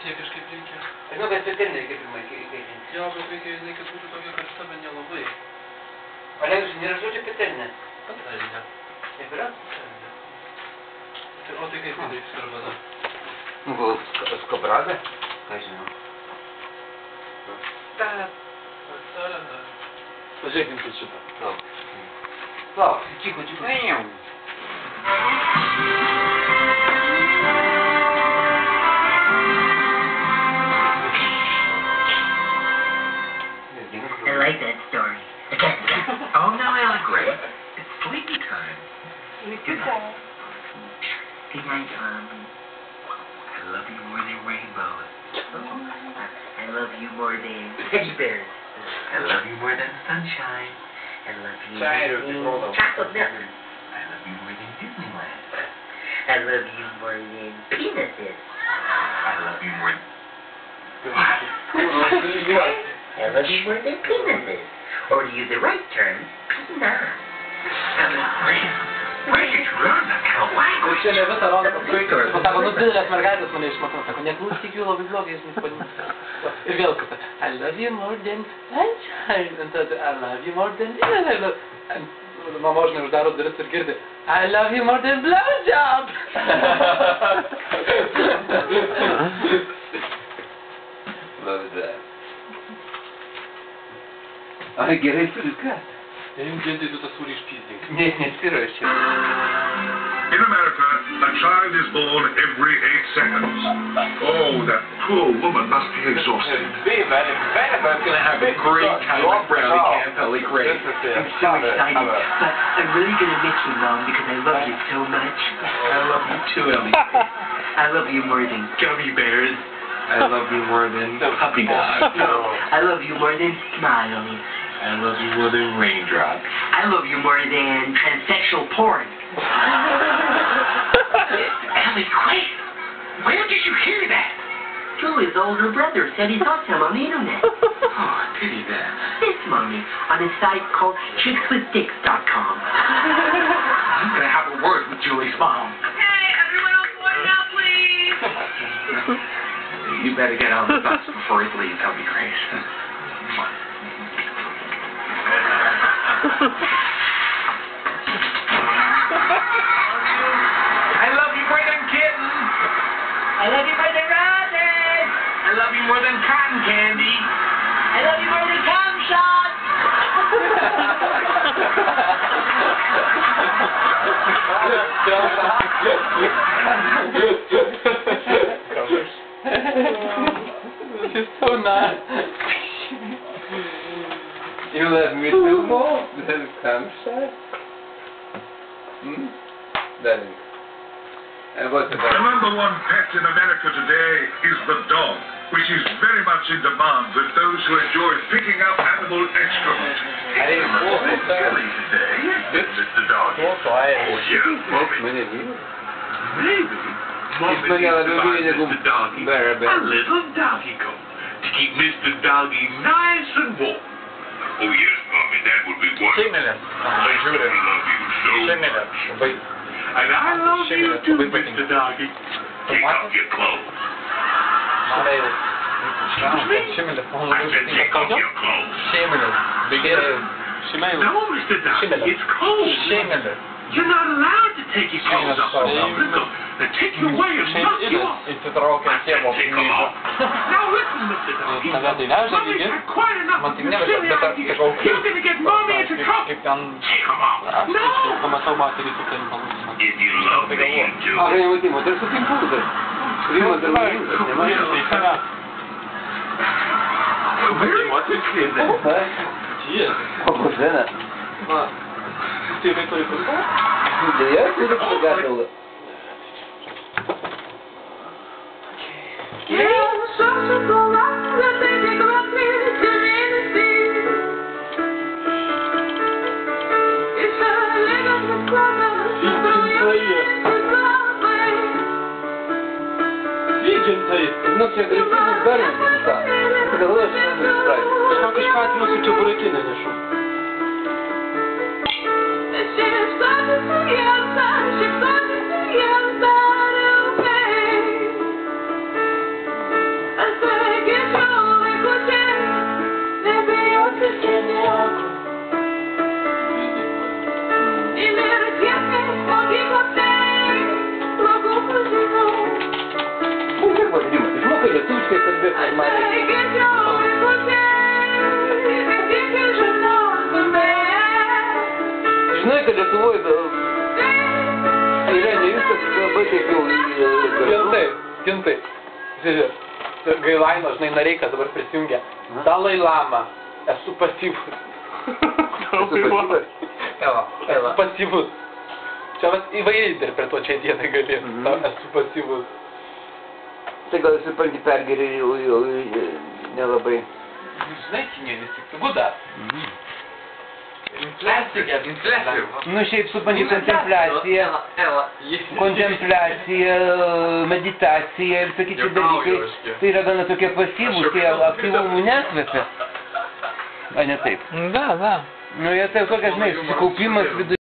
vis tiek kažkaip reikia. Aš žinau, kad specialiai reikia pirmai kaitinti. Jo, bet reikia jinai, kad būtų tokia karšta, bet nelabai. O jeigu nėra žodžio specialinė? Patalinė. Taip yra? O tai kaip tai darys arbata? Nu, gal skabraga? Ką žinau. Pažiūrėkim su šitą. Lauk, čiku. I like that story. Oh, no, Ella, it's sleepy time. Good night. Good night, I love you more than rainbows. I love you more than teddy bears. I love you more than sunshine. I love you more than chocolate milk. I love you more than Disneyland. I love you more than penises. I love you more than... I love you more than penises. Or to use the right term, penis. Čia ne visą rodą paskui. Sako, nu didelės mergaitės mane išmokino. Sako, neklausyk jų labai blogai, jis nepadinti. Ir vėl kad, I love you more than sunshine. And tada, I love you more than dinner. Mama žinai uždaro duris ir girdi, I love you more than blowjob. Love that. Ai, gerai turi ką? Jums gintai tu tą sūrį išpyzdink. Nesiruošiu. In America, a child is born every 8 seconds. Oh, that poor woman must be exhausted. I'm going to have a great time at Brownie Camp, Ellie Gray. I'm so excited, but I'm really going to miss you, Mom, because I love you so much. I love you too, Ellie. I love you more than gummy bears. I love you more than puppy dogs. I love you more than smiles. I love you more than raindrops. I love you more than transsexual porn. Ellie, quick! Where did you hear that? Julie's older brother said he saw some on the internet. Oh, pity that. This Mommy, on a site called chickswithdicks.com. I'm gonna have a word with Julie's mom. Hey, everyone else voice out, please! You better get on the bus before he leaves. That'll be great. I love you more than kittens. I love you more than roses. I love you more than cotton candy. I love you more than cum shots. This is so nice. You love me too more than cum shot? Darling. And what's the The number one pet in America today is the dog, which is very much in demand with those who enjoy picking up animal excrement. I didn't know It's silly today, Mr. Dog. Oh, yeah, Mommy. Maybe. Mommy needs to buy Mr. Doggy a little doggy coat to keep Mr. Doggy nice and warm. Oh, yes, Mommy, that would be wonderful. I love you so much. And I love you too, Mr. Doggy. Take off your clothes. Shimele. I said take off your clothes. Shimele. No, Mr. Doggy, it's cold. Shimele. You're not allowed to take your clothes off. They take you away and knock you off. Inte dra kan se vad Take them off. Now listen, Mr. Doggy. Mommy's had quite enough of your silly ideas. You're going to get Mommy into trouble. Take them off. No! If you love me, you do. А, я Тима, это что ты пудр? Тима, это Похожена. Ты это только Да я тебе приготовила. Ну, все агрессивно сдарим, да. Это главное, что надо исправить. Как искать, но все бураки наношу. mokai lietuviškai kalbėti normaliai. Žinai, kad Lietuvoje yra ne viskas labai taip jau... Kintai. Žiūrėk, Gailaino, žinai, Nareikas dabar prisijungia. Dalai Lama. Esu pasyvus. Esu pasyvus. Čia vas įvairiai interpretuočiai dienai gali. Esu pasyvus. Tai gal esi panti pergeri jau nelabai. Žinai, Kinė vis tik. Guda. Infliacija. Nu šiaip supanti kontempliacija, meditacija ir tokie čia dalykai. Tai yra gana tokie pasyvūs, tie aktyvumų nekvepia. A ne taip? Da. Nu jie taip tokia, žinai, susikaupimas viduje.